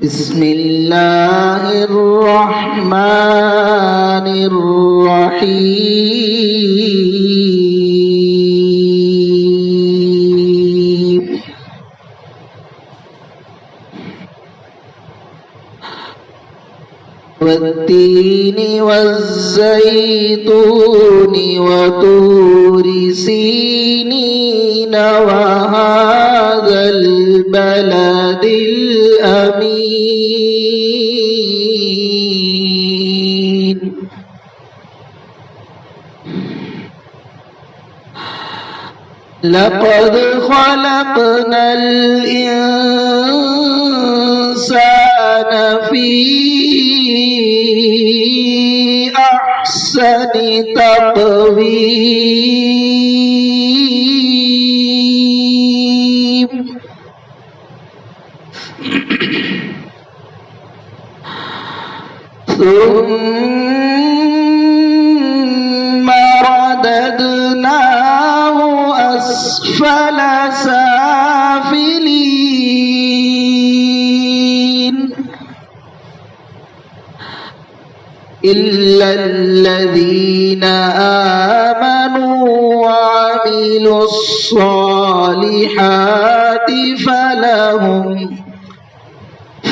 بسم اللہ الرحمن الرحیم والتین والزیتون وطور سینین وهذا البلد الأمین لقد خلقنا الإنسان في أحسن تقويم ثم رددناه أسفل سافلين إلا الذين آمنوا وعملوا الصالحات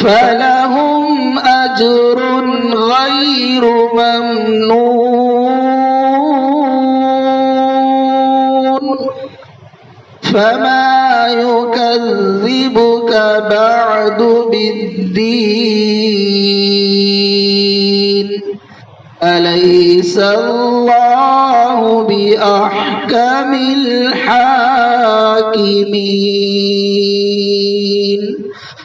فلهم أجر غير ممنون فما يكذبك بعد بالدين أليس الله بأحكم الحاكمين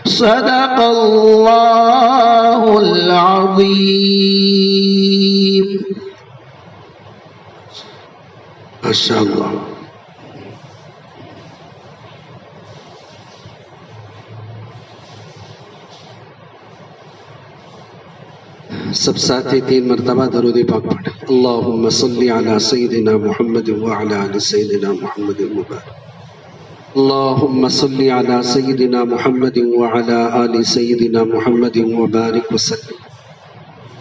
صدق الله العظيم ما شاء اللہ. سب ساتھی 3 مرتبہ درود پاک پڑھیں. اللہم صلی علی سیدنا محمد وعلی آل سیدنا محمد مبارک. اللہم صلی علی سیدنا محمد وعلی آل سیدنا محمد مبارک وسلم.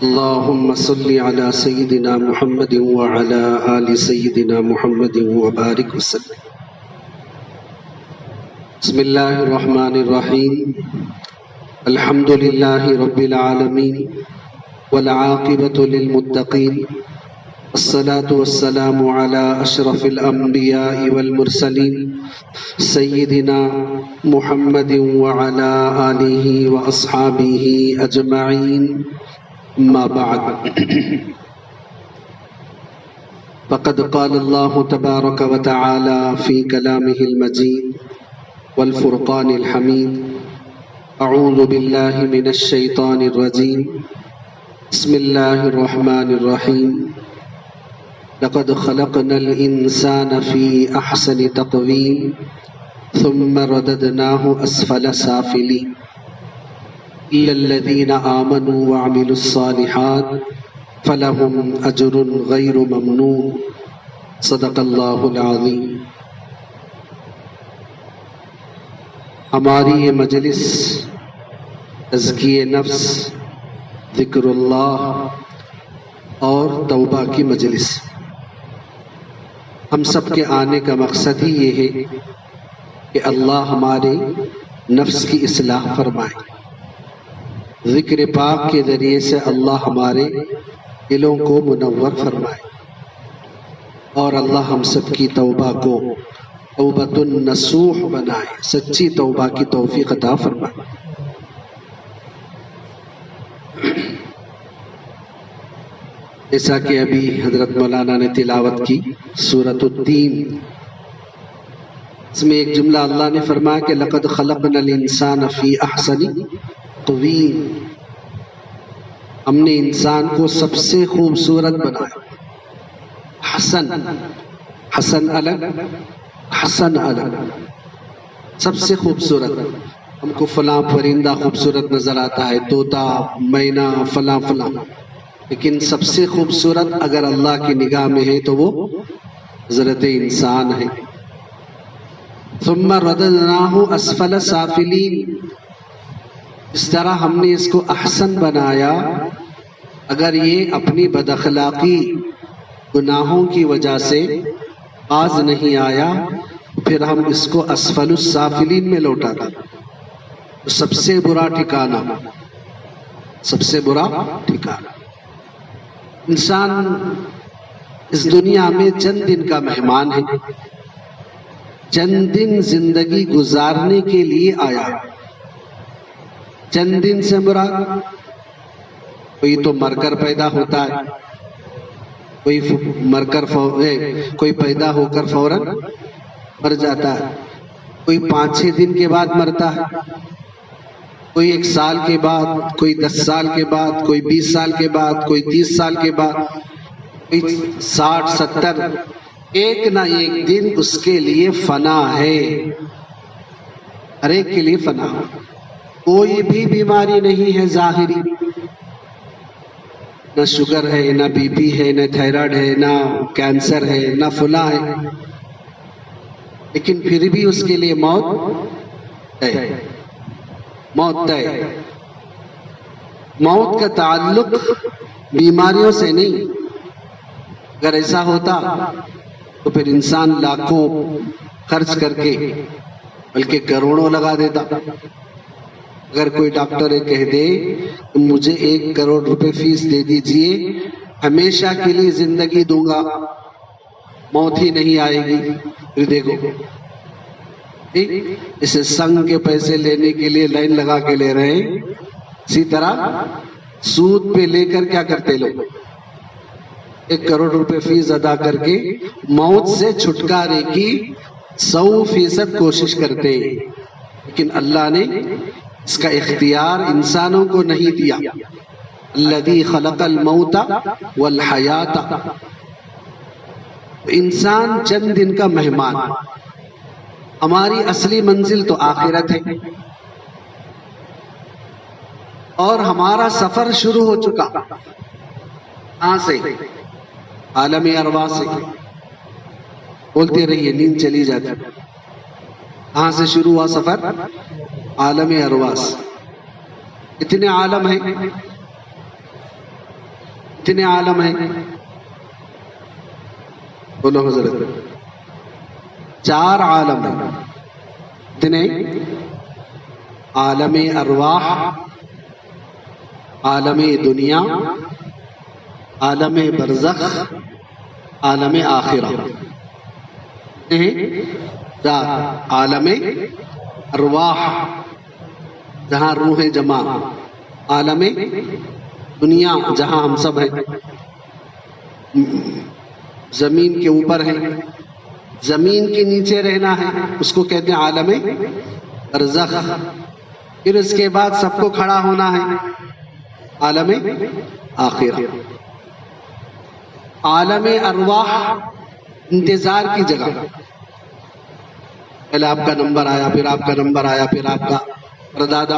اللہم صلی علی سیدنا محمد وعلی آل سیدنا محمد مبارک وسلم. بسم اللہ الرحمن الرحیم. الحمد للہ رب العالمین والعاقبۃ للمتقین الصلاة والسلام على أشرف الأنبياء والمرسلين سيدنا محمد وعلى آله وأصحابه أجمعين ما بعد فقد قال الله تبارك وتعالى في كلامه المجيد والفرقان الحميد أعوذ بالله من الشيطان الرجيم بسم الله الرحمن الرحيم لقد خلقنا الإنسان في أحسن تقويم ثم رددناه أسفل سافلين إلا الذين آمنوا وعملوا الصالحات فلهم أجر غير ممنون صدق الله العظيم. ہماری یہ مجلس تزکیہ نفس، ذکر اللہ اور توبہ کی مجلس. ہم سب کے آنے کا مقصد ہی یہ ہے کہ اللہ ہمارے نفس کی اصلاح فرمائے. ذکر پاک کے ذریعے سے اللہ ہمارے دلوں کو منور فرمائے اور اللہ ہم سب کی توبہ کو توبۃ النصوح بنائے، سچی توبہ کی توفیق عطا فرمائے. جیسا کہ ابھی حضرت مولانا نے تلاوت کی سورۃ التین، اس میں ایک جملہ اللہ نے فرمایا کہ لقد خلقنا الانسان فی احسن تقویم. ہم نے انسان کو سب سے خوبصورت بنایا. حسن، حسن الگ، حسن الگ، سب سے خوبصورت. ہم کو فلاں پرندہ خوبصورت نظر آتا ہے، طوطا، مینا، فلاں فلاں، لیکن سب سے خوبصورت اگر اللہ کی نگاہ میں ہے تو وہ حضرت انسان ہے. ثم رددناہ اسفل سافلین، اس طرح ہم نے اس کو احسن بنایا، اگر یہ اپنی بد اخلاقی گناہوں کی وجہ سے باز نہیں آیا پھر ہم اس کو اسفل السافلین میں لوٹا دیں۔ تو سب سے برا ٹھکانہ، سب سے برا ٹھکانہ۔ انسان اس دنیا میں چند دن کا مہمان ہے، چند دن زندگی گزارنے کے لیے آیا۔ چند دن سے مراد کوئی تو مر کر پیدا ہوتا ہے، کوئی پیدا ہو کر فوراً مر جاتا ہے، کوئی 5-6 دن کے بعد مرتا ہے، کوئی 1 سال کے بعد، کوئی 10 سال کے بعد، کوئی 20 سال کے بعد، کوئی 30 سال کے بعد، کوئی 60-70، ایک نہ ایک دن اس کے لیے فنا ہے، ہر ایک کے لیے فنا ہے۔ کوئی بھی بیماری نہیں ہے ظاہری، نہ شوگر ہے، نہ بی پی ہے، نہ تھائرائیڈ ہے، نہ کینسر ہے، نہ فلاں ہے، لیکن پھر بھی اس کے لیے موت ہے، موت ہے۔ موت کا تعلق بیماریوں سے نہیں، اگر ایسا ہوتا تو پھر انسان لاکھوں خرچ کر کے بلکہ کروڑوں لگا دیتا۔ اگر کوئی ڈاکٹر کہہ دے کہ مجھے 1 کروڑ روپے فیس دے دیجئے، ہمیشہ کے لیے زندگی دوں گا، موت ہی نہیں آئے گی، پھر دیکھو اسے سنگ کے پیسے لینے کے لیے لائن لگا کے لے رہے ہیں، اسی طرح سود پہ لے کر کیا کرتے لوگ، 1 کروڑ روپے فیس ادا کر کے موت سے چھٹکارے کی 100% کوشش کرتے، لیکن اللہ نے اس کا اختیار انسانوں کو نہیں دیا۔ الذی خلق الموت والحیات، انسان چند دن کا مہمان، ہماری اصلی منزل تو آخرت ہے، اور ہمارا سفر شروع ہو چکا۔ کہاں سے؟ عالم ارواح سے۔ بولتے رہیے، نیند چلی جاتی۔ کہاں سے شروع ہوا سفر؟ عالم ارواح سے۔ اتنے عالم ہیں، اتنے عالم ہیں، بولو حضرت، 4 عالم ہیں۔ اتنے عالم ارواح، عالم دنیا، عالم برزخ، عالم آخرہ۔ عالم ارواح جہاں روحیں جمع، عالم دنیا جہاں ہم سب ہیں، زمین کے اوپر ہیں، زمین کے نیچے رہنا ہے، اس کو کہتے ہیں عالم برزخ۔ پھر اس کے بعد سب کو کھڑا ہونا ہے، عالم آخرہ۔ عالم ارواح انتظار کی جگہ، پہلے آپ کا نمبر آیا، پھر آپ کا نمبر آیا، پھر آپ کا پردادا،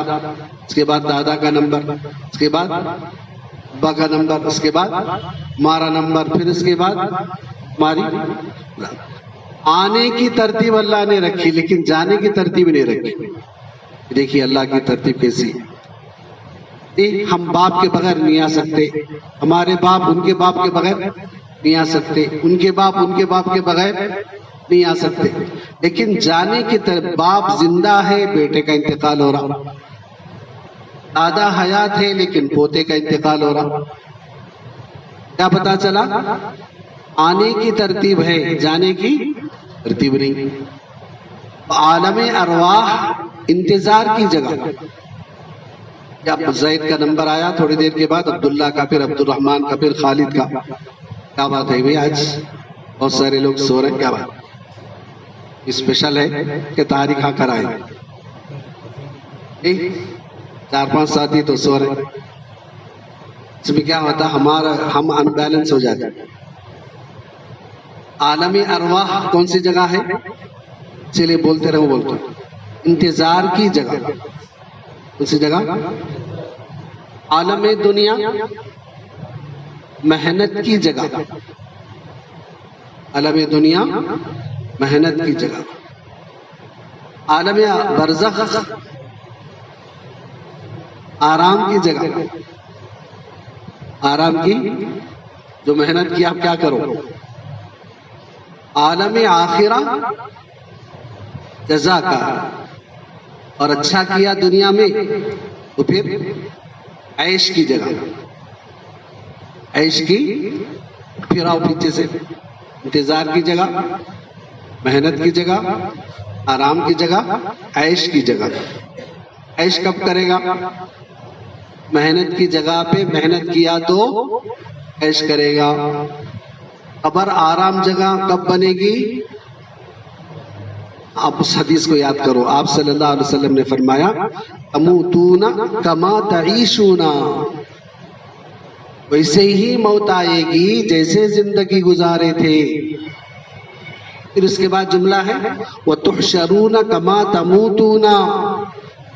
اس کے بعد دادا کا نمبر، اس کے بعد ابا کا نمبر، اس کے بعد ہمارا نمبر، پھر اس کے بعد ہماری۔ آنے کی ترتیب اللہ نے رکھی لیکن جانے کی ترتیب نہیں رکھی۔ دیکھیے اللہ کی ترتیب کیسی ہے۔ ہم باپ کے بغیر نہیں آ سکتے، ہمارے باپ ان کے باپ کے بغیر نہیں آ سکتے، ان کے باپ ان کے باپ کے بغیر نہیں آ سکتے، لیکن جانے کی طرف باپ زندہ ہے، بیٹے کا انتقال ہو رہا، دادا حیات ہے لیکن پوتے کا انتقال ہو رہا۔ کیا پتا چلا؟ آنے کی ترتیب ہے، جانے کی ترتیب نہیں۔ عالم ارواح انتظار کی جگہ، اب زید کا نمبر آیا، تھوڑی دیر کے بعد عبداللہ کا، پھر عبد الرحمن کا، پھر خالد کا۔ کیا بات ہے بھائی، آج بہت سارے لوگ سو رہے ہیں، کیا بات اسپیشل ہے کہ تاریخ آ کر آئے؟ 4-5 ساتھی تو سو رہے ہیں۔ اس میں کیا ہوتا، ہم ان بیلنس ہو جاتے ہیں۔ عالم ارواح کون سی جگہ ہے؟ چلیے بولتے رہو، بولتے انتظار کی جگہ، کون سی جگہ؟ عالم دنیا محنت کی جگہ، عالم دنیا محنت کی جگہ، عالم برزخ آرام کی جگہ، آرام کی جو محنت کی آپ کیا کرو، عالم آخرہ جزا کا، اور اچھا کیا دنیا میں تو پھر عیش کی جگہ، عیش کی، پھر آؤ پیچھے سے، انتظار کی جگہ، محنت کی جگہ، آرام کی جگہ، عیش کی جگہ۔ عیش کب کرے گا؟ محنت کی جگہ پہ محنت کیا تو عیش کرے گا۔ قبر آرام جگہ کب بنے گی؟ آپ اس حدیث کو یاد کرو، آپ صلی اللہ علیہ وسلم نے فرمایا تموتون کما تعیشون، ویسے ہی موت آئے گی جیسے زندگی گزارے تھے۔ پھر اس کے بعد جملہ ہے وَتُحْشَرُونَ كَمَا تَمُوتُونَ،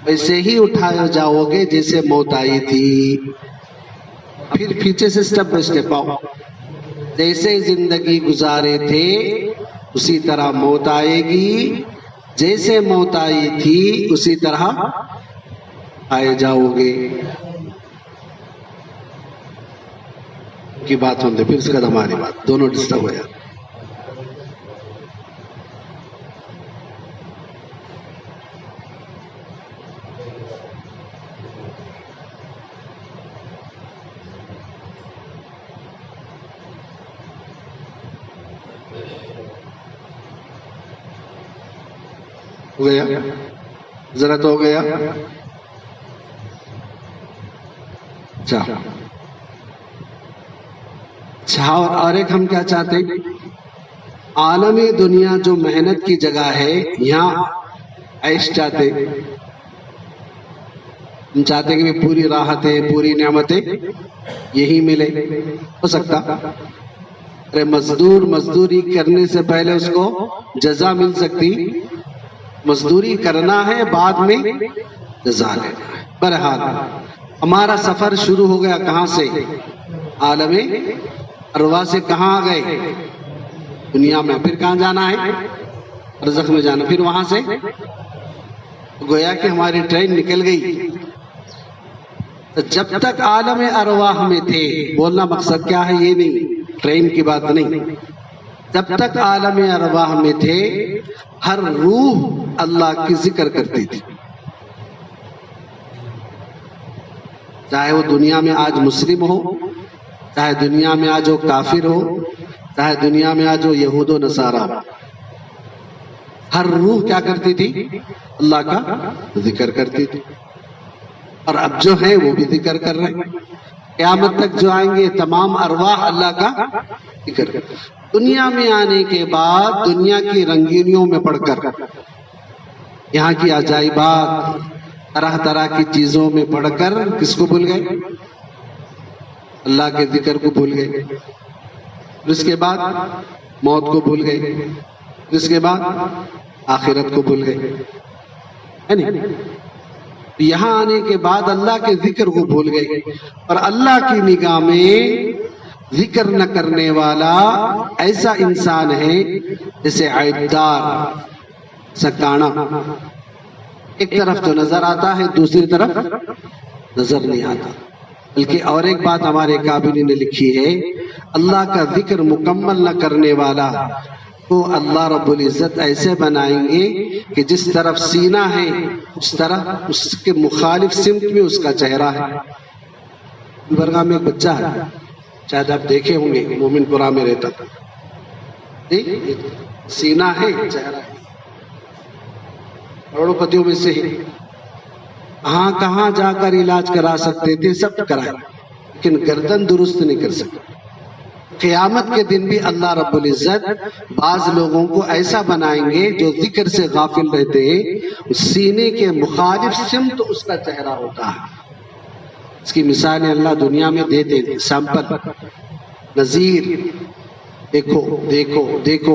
ویسے ہی اٹھائے جاؤ گے جیسے موت آئی تھی۔ پھر پیچھے سے سٹیپ بائی سٹیپ آؤ، جیسے زندگی گزارے تھے اسی طرح موت آئے گی، جیسے موت آئی تھی اسی طرح آئے جاؤ گے کی بات ہوتے، پھر اس کے بعد ہماری بات، دونوں ڈسٹرب ہو جاتے۔ ہو گیا ذرا تو ہو گیا۔ اچھا، اور ایک ہم کیا چاہتے ہیں، عالم دنیا جو محنت کی جگہ ہے یہاں عیش چاہتے، ہم چاہتے کہ پوری راحتیں پوری نعمتیں یہی ملے۔ ہو سکتا ارے مزدور مزدوری کرنے سے پہلے اس کو جزا مل سکتی، مزدوری کرنا ہے بعد میں جزا لینا ہے۔ بہرحال ہمارا سفر شروع ہو گیا کہاں سے؟ عالم ارواح سے۔ کہاں آ گئے؟ دنیا میں۔ پھر کہاں جانا ہے؟ برزخ میں جانا۔ پھر وہاں سے گویا کہ ہماری ٹرین نکل گئی۔ تو جب تک عالم ارواح میں تھے، بولنا مقصد کیا ہے یہ نہیں، ٹرین کی بات نہیں، جب تک عالم ارواح میں تھے ہر روح اللہ کی ذکر کرتی تھی، چاہے وہ دنیا میں آج مسلم ہو، چاہے دنیا میں آج وہ کافر ہو، چاہے دنیا میں آج وہ یہود و نصارہ ہو، ہر روح کیا کرتی تھی؟ اللہ کا ذکر کرتی تھی۔ اور اب جو ہے وہ بھی ذکر کر رہے ہیں، قیامت تک جو آئیں گے تمام ارواح اللہ کا ذکر کر۔ دنیا میں آنے کے بعد دنیا کی رنگینیوں میں پڑھ کر، یہاں کی عجائبات، طرح طرح کی چیزوں میں پڑھ کر کس کو بھول گئے؟ اللہ کے ذکر کو بھول گئے۔ پھر اس کے بعد موت کو بھول گئے، پھر اس کے بعد آخرت کو بھول گئے، ہے نہیں؟ یہاں آنے کے بعد اللہ کے ذکر کو بھول گئے، اور اللہ کی نگاہ میں ذکر نہ کرنے والا ایسا انسان ہے جیسے عیبدار سکانا، ایک طرف تو نظر آتا ہے دوسری طرف نظر نہیں آتا۔ بلکہ اور ایک بات ہمارے کابلین نے لکھی ہے، اللہ کا ذکر مکمل نہ کرنے والا کو اللہ رب العزت ایسے بنائیں گے کہ جس طرف سینہ ہے اس طرح اس کے مخالف سمت میں اس کا چہرہ ہے۔ گلبرگہ میں ایک بچہ ہے، شاید آپ دیکھے ہوں گے، مومن پورہ میں رہتا تھا، سینہ ہے چہرہ ہے، کروڑوں پتیوں میں سے ہی، کہاں کہاں جا کر علاج کرا سکتے تھے، سب کرائے، لیکن گردن درست نہیں کر سکتے۔ قیامت کے دن بھی اللہ رب العزت بعض لوگوں کو ایسا بنائیں گے جو ذکر سے غافل رہتے ہیں، سینے کے مخالف سمت اس کا چہرہ ہوتا ہے۔ اس کی مثالیں اللہ دنیا میں دیتے ہیں، سیمپل، نظیر، دیکھو دیکھو دیکھو،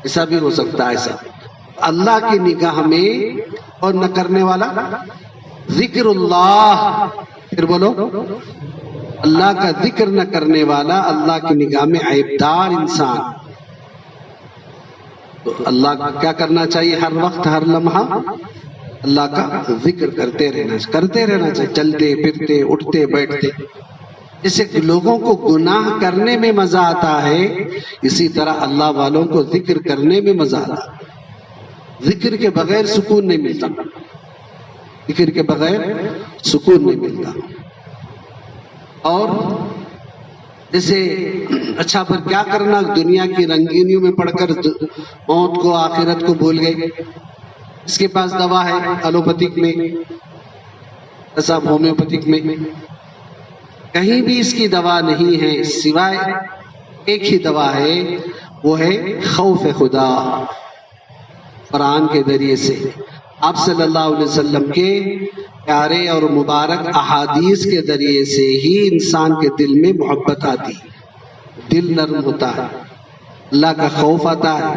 ایسا بھی ہو سکتا ہے۔ ایسا اللہ کی نگاہ میں اور نہ کرنے والا ذکر اللہ، پھر بولو، اللہ کا ذکر نہ کرنے والا اللہ کی نگاہ میں عیبدار انسان۔ تو اللہ کیا کرنا چاہیے؟ ہر وقت ہر لمحہ اللہ کا ذکر کرتے رہنا چاہیے، چلتے پھرتے اٹھتے بیٹھتے. جیسے لوگوں کو گناہ کرنے میں مزہ آتا ہے، اسی طرح اللہ والوں کو ذکر کرنے میں مزہ آتا ہے. ذکر کے بغیر سکون نہیں ملتا، ذکر کے بغیر سکون نہیں ملتا. اور جیسے اچھا پر کیا کرنا، دنیا کی رنگینیوں میں پڑھ کر موت کو آخرت کو بھول گئے. اس کے پاس دوا ہے ایلوپیتھک میں، ایسا ہومیوپیتھک میں، کہیں بھی اس کی دوا نہیں ہے، سوائے ایک ہی دوا ہے، وہ ہے خوف خدا. قرآن کے ذریعے سے آپ صلی اللہ علیہ وسلم کے پیارے اور مبارک احادیث کے ذریعے سے ہی انسان کے دل میں محبت آتی، دل نرم ہوتا ہے، اللہ کا خوف آتا ہے،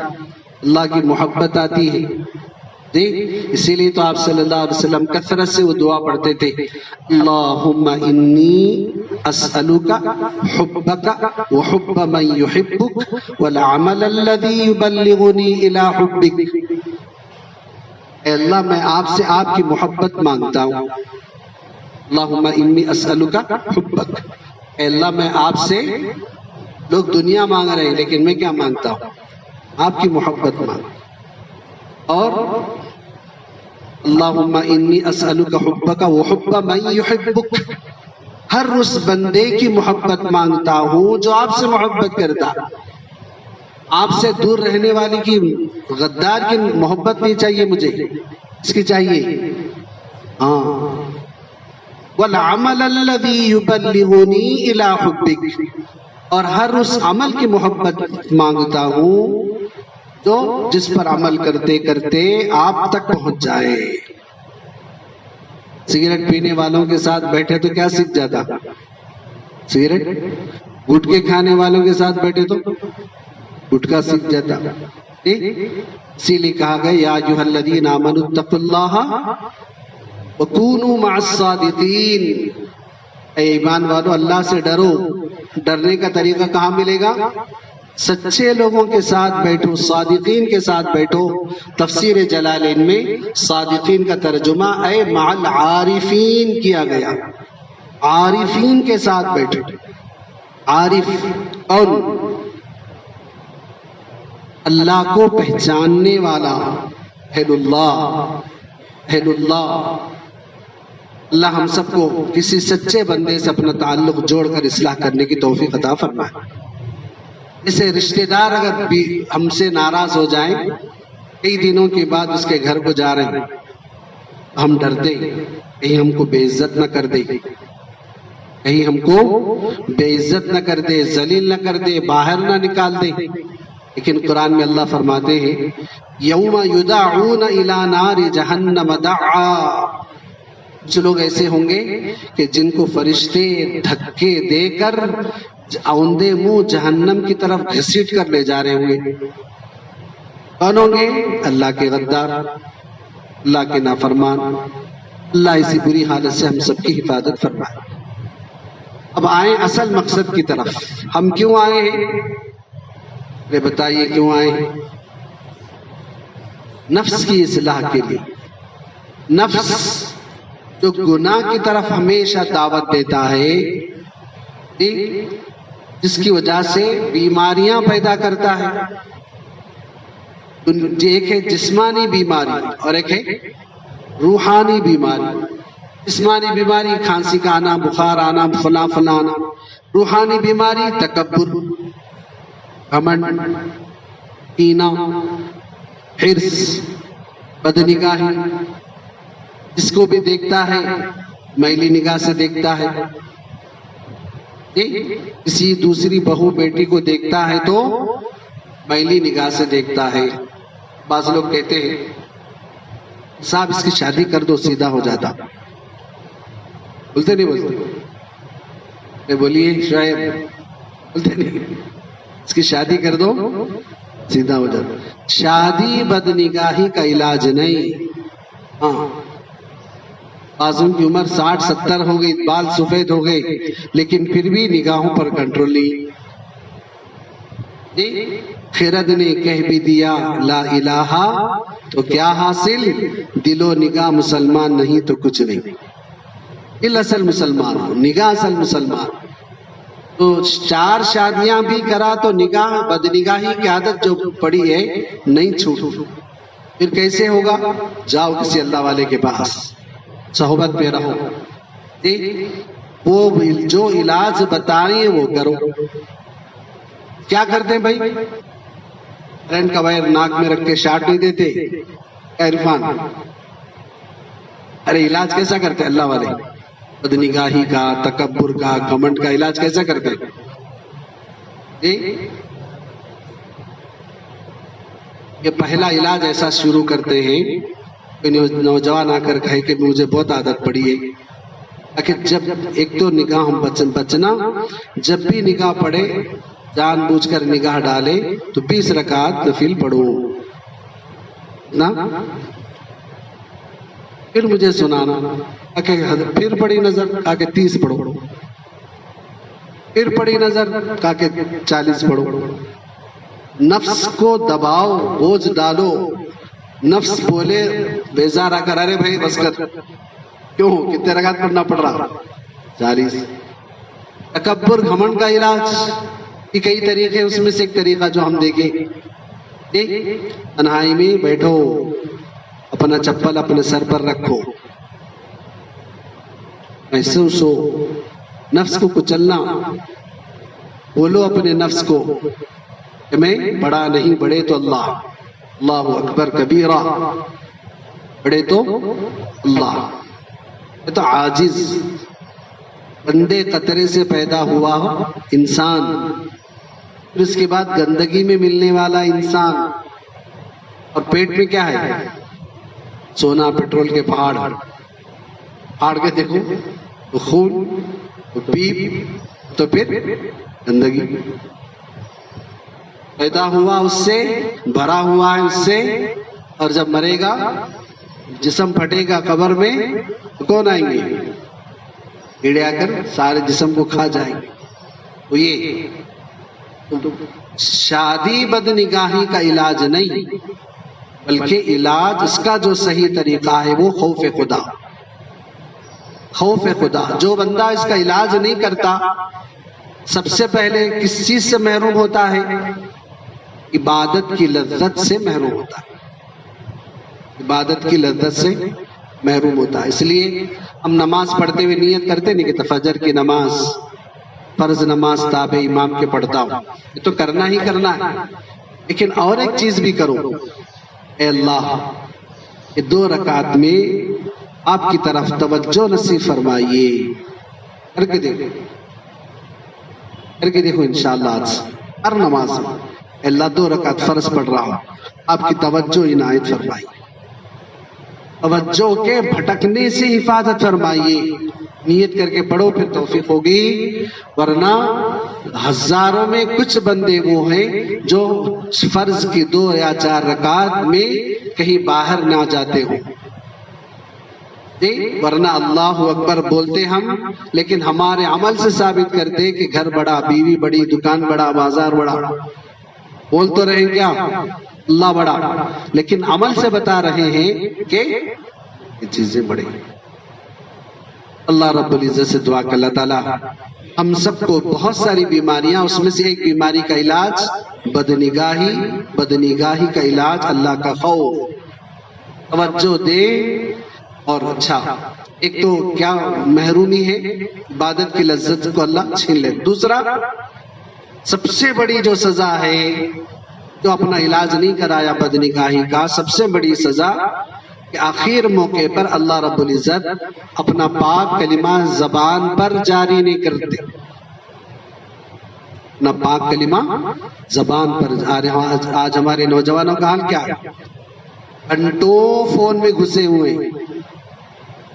اللہ کی محبت آتی ہے. اسی لیے تو آپ صلی اللہ علیہ وسلم کثرت سے وہ دعا پڑھتے تھے، اللہم انی اسألک حبک وحب من یحبک والعمل الذی یبلغنی الی حبک. اے اللہ میں آپ سے آپ کی محبت مانگتا ہوں. اللہم انی اسألک حبک، اے اللہ میں آپ سے، لوگ دنیا مانگ رہے ہیں لیکن میں کیا مانگتا ہوں؟ آپ کی محبت مانگ. اور اللہم انی اسألک حبک وحب من یحبک، ہر اس بندے کی محبت مانگتا ہوں جو آپ سے محبت کرتا. آپ سے دور رہنے والی کی، غدار کی محبت نہیں چاہیے مجھے، اس کی چاہیے والعمل الذی یبلغنی الی حبک، اور ہر اس عمل کی محبت مانگتا ہوں جو جس پر عمل کرتے کرتے آپ تک پہنچ جائے. سگریٹ پینے والوں کے ساتھ بیٹھے تو کیا سیکھ جاتا؟ سگریٹ. گٹکے کھانے والوں کے ساتھ بیٹھے تو گٹکا سیکھ جاتا. اسی لیے کہا گیا یا ایھا الذین آمنوا اتقوا اللہ وکونوا مع الصادقین، اے ایمان والو اللہ سے ڈرو. ڈرنے کا طریقہ کہاں ملے گا؟ سچے لوگوں کے ساتھ بیٹھو، صادقین کے ساتھ بیٹھو. تفسیر جلالین میں صادقین کا ترجمہ اے مع العارفین کیا گیا، عارفین کے ساتھ بیٹھو. عارف اور اللہ کو پہچاننے والا، اہل اللہ، اہل اللہ. اللہ ہم سب کو کسی سچے بندے سے اپنا تعلق جوڑ کر اصلاح کرنے کی توفیق عطا فرمائے. اسے رشتہ دار اگر بھی ہم سے ناراض ہو جائیں، کئی دنوں کے بعد اس کے گھر کو جا رہے ہیں، ہم ڈرتے کہیں ہم کو بے عزت نہ کر دے، کہیں ہم کو بے عزت نہ کر دے، ذلیل نہ کر دے، باہر نہ نکال دے. لیکن قرآن میں اللہ فرماتے ہیں یوم یدعون الی نار جہنم دعا، کچھ لوگ ایسے ہوں گے کہ جن کو فرشتے دھکے دے کر اوندے منہ جہنم کی طرف گھسیٹ کر لے جا رہے ہوں گے. کون ہوں گے؟ اللہ کے غدار، اللہ کے نافرمان. اللہ اسی بری حالت سے ہم سب کی حفاظت فرمائے. اب آئیں اصل مقصد کی طرف. ہم کیوں آئے ہیں؟ بتائیے کیوں آئے ہیں؟ نفس کی اصلاح کے لیے. نفس جو گناہ کی طرف ہمیشہ دعوت دیتا ہے، جس کی وجہ سے بیماریاں پیدا کرتا ہے. ایک ہے جسمانی بیماری اور ایک ہے روحانی بیماری. جسمانی بیماری کھانسی کا آنا، بخار آنا، فلاں فلاں آنا. روحانی بیماری تکبر، گھمنڈ، کینہ، حرص، بدنگاہی. جس کو بھی دیکھتا ہے میلی نگاہ سے دیکھتا ہے. کسی دوسری بہو بیٹی کو دیکھتا ہے تو میلی نگاہ سے دیکھتا ہے. بعض لوگ کہتے ہیں صاحب اس کی شادی کر دو سیدھا ہو جاتا. بولتے نہیں بولتے؟ بولیے شعیب، بولتے نہیں؟ اس کی شادی کر دو سیدھا ہو جاتا. شادی بدنگاہی کا علاج نہیں. ہاں بعضوں کی عمر 60-70 ہو گئی، بال سفید ہو گئے، لیکن پھر بھی نگاہوں پر کنٹرول نہیں. خرد نے کہہ بھی دیا لا الہ تو کیا حاصل، دل و نگاہ مسلمان نہیں تو کچھ نہیں. دل اصل مسلمان ہو، نگاہ اصل مسلمان. تو 4 شادیاں بھی کرا تو نگاہ بدنگاہی کی عادت جو پڑی ہے نہیں چھوٹ. پھر کیسے ہوگا؟ جاؤ کسی اللہ والے کے پاس، صحبت میں رہو، وہ جو علاج بتائیں وہ کرو. کیا کرتے ہیں بھائی؟ کرنٹ کا وائر ناک میں رکھ کے شاٹ نہیں دیتے عرفان. ارے علاج کیسا کرتے اللہ والے؟ بدنگاہی کا، تکبر کا، گھمنڈ کا علاج کیسا کرتے جی؟ یہ پہلا علاج ایسا شروع کرتے ہیں کہ نوجوان آ کر کہے کہ مجھے بہت عادت پڑی ہے. آخر جب ایک تو نگاہ بچنا، جب بھی نگاہ پڑے جان بوجھ کر نگاہ ڈالے تو 20 رکعت نفل پڑھو نا. پھر مجھے سنانا، پھر پڑی نظر، کہا کہ 30 پڑھو. پھر پڑی نظر، کہا کہ 40 پڑھو. نفس کو دباؤ، بوجھ ڈالو. نفس بولے بیزار آ کر ارے بھائی بس کر، کیوں کتنے رکعت پڑھنا پڑ رہا؟ 40. تکبر گھمنڈ کا علاج کی کئی طریقے، اس میں سے ایک طریقہ جو ہم دیکھیں، تنہائی میں بیٹھو، اپنا چپل اپنے سر پر رکھو، محسوس ہو نفس کو کچلنا. بولو اپنے نفس کو کہ میں بڑا نہیں، بڑے تو اللہ، اللہ اکبر کبیرہ، بڑے تو اللہ. یہ تو عاجز بندے قطرے سے پیدا ہوا انسان، پھر اس کے بعد گندگی میں ملنے والا انسان، اور پیٹ میں کیا ہے؟ سونا پیٹرول کے پہاڑ. پہاڑ کے دیکھو تو خون، تو پیپ، تو پھر گندگی. پیدا ہوا اس سے، بھرا ہوا ہے اس سے، اور جب مرے گا جسم پھٹے گا قبر میں تو کون آئیں گے؟ کیڑے آ کر سارے جسم کو کھا جائیں گے. تو یہ شادی بدنگاہی کا علاج نہیں، بلکہ علاج اس کا جو صحیح طریقہ ہے وہ خوف خدا. خوف خدا. جو بندہ اس کا علاج نہیں کرتا، سب سے پہلے کس چیز سے محروم ہوتا ہے؟ عبادت کی لذت سے محروم ہوتا ہے. عبادت کی لذت سے محروم ہوتا ہے. اس لیے ہم نماز پڑھتے ہوئے نیت کرتے نہیں کہ فجر کی نماز، فرض نماز تابع امام کے پڑھتا ہوں، یہ تو کرنا ہی کرنا ہے. لیکن اور ایک چیز بھی کرو، اے اللہ یہ 2 رکعت میں آپ کی طرف توجہ نصیب فرمائیے. کر کے دیکھو، کر کے دیکھو انشاءاللہ. آج ہر نماز میں اے اللہ 2 رکعت فرض پڑھ رہا ہوں، آپ کی توجہ عنایت فرمائیے، توجہ کے بھٹکنے سے حفاظت فرمائیے. نیت کر کے پڑھو پھر توفیق ہوگی. ورنہ ہزاروں میں کچھ بندے وہ ہیں جو فرض کی 2 یا 4 رکعت میں کہیں باہر نہ جاتے ہوں. ورنہ اللہ اکبر بولتے ہم، لیکن ہمارے عمل سے ثابت کرتے کہ گھر بڑا، بیوی بڑی، دکان بڑا، بازار بڑا. بول تو رہے کیا اللہ بڑا، لیکن عمل سے بتا رہے ہیں کہ یہ چیزیں بڑی. اللہ رب العزت سے دعا کہ اللہ تعالیٰ ہم سب کو بہت ساری بیماریاں، اس میں سے ایک بیماری کا علاج بدنگاہی، بدنگاہی کا علاج اللہ کا خوف. توجہ دے. اور اچھا ایک تو کیا محرومی ہے، عبادت کی لذت کو اللہ چھین لے. دوسرا سب سے بڑی جو سزا ہے، جو اپنا علاج نہیں کرایا بدنگاہی کا، سب سے بڑی سزا کہ آخر موقع پر اللہ رب العزت اپنا پاک کلمہ زبان پر جاری نہیں کرتے. اپنا پاک کلمہ زبان پر. آج ہمارے نوجوانوں کا حال کیا ہے؟ گھنٹوں فون میں گھسے ہوئے.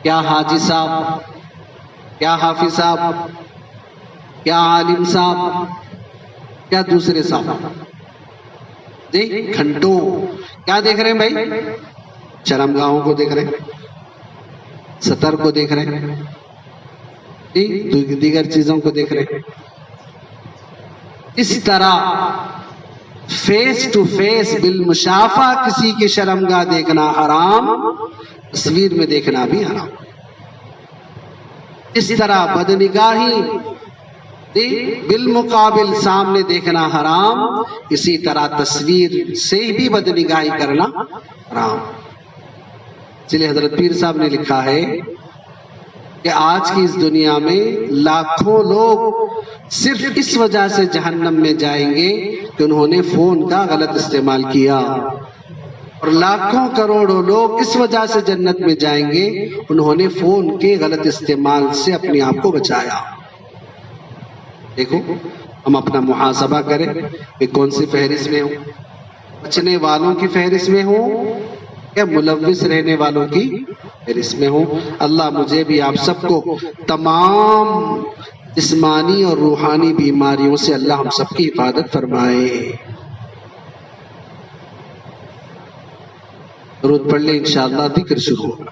کیا حاجی صاحب، کیا حافظ صاحب، کیا عالم صاحب، کیا دوسرے صاحب، گھنٹوں کیا دیکھ رہے ہیں بھائی؟ شرمگاہوں کو دیکھ رہے ہیں، سطر کو دیکھ رہے ہیں، دیگر چیزوں کو دیکھ رہے ہیں. اس طرح فیس ٹو فیس بالمشافہ کسی کی شرمگاہ دیکھنا حرام، تصویر میں دیکھنا بھی حرام۔ اس طرح بدنگاہی بالمقابل سامنے دیکھنا حرام، اسی طرح تصویر سے بھی بدنگاہی کرنا حرام۔ اس لیے حضرت پیر صاحب نے لکھا ہے کہ آج کی اس دنیا میں لاکھوں لوگ صرف اس وجہ سے جہنم میں جائیں گے کہ انہوں نے فون کا غلط استعمال کیا، اور لاکھوں کروڑوں لوگ اس وجہ سے جنت میں جائیں گے انہوں نے فون کے غلط استعمال سے اپنے آپ کو بچایا۔ دیکھو ہم اپنا محاسبہ کریں کہ کون سی فہرست میں ہوں، بچنے والوں کی فہرست میں ہوں یا ملوث رہنے والوں کی فہرست میں ہوں۔ اللہ مجھے بھی آپ سب کو تمام جسمانی اور روحانی بیماریوں سے اللہ ہم سب کی حفاظت فرمائے۔ درود پڑھ لیں، انشاءاللہ ذکر شروع ہوگا۔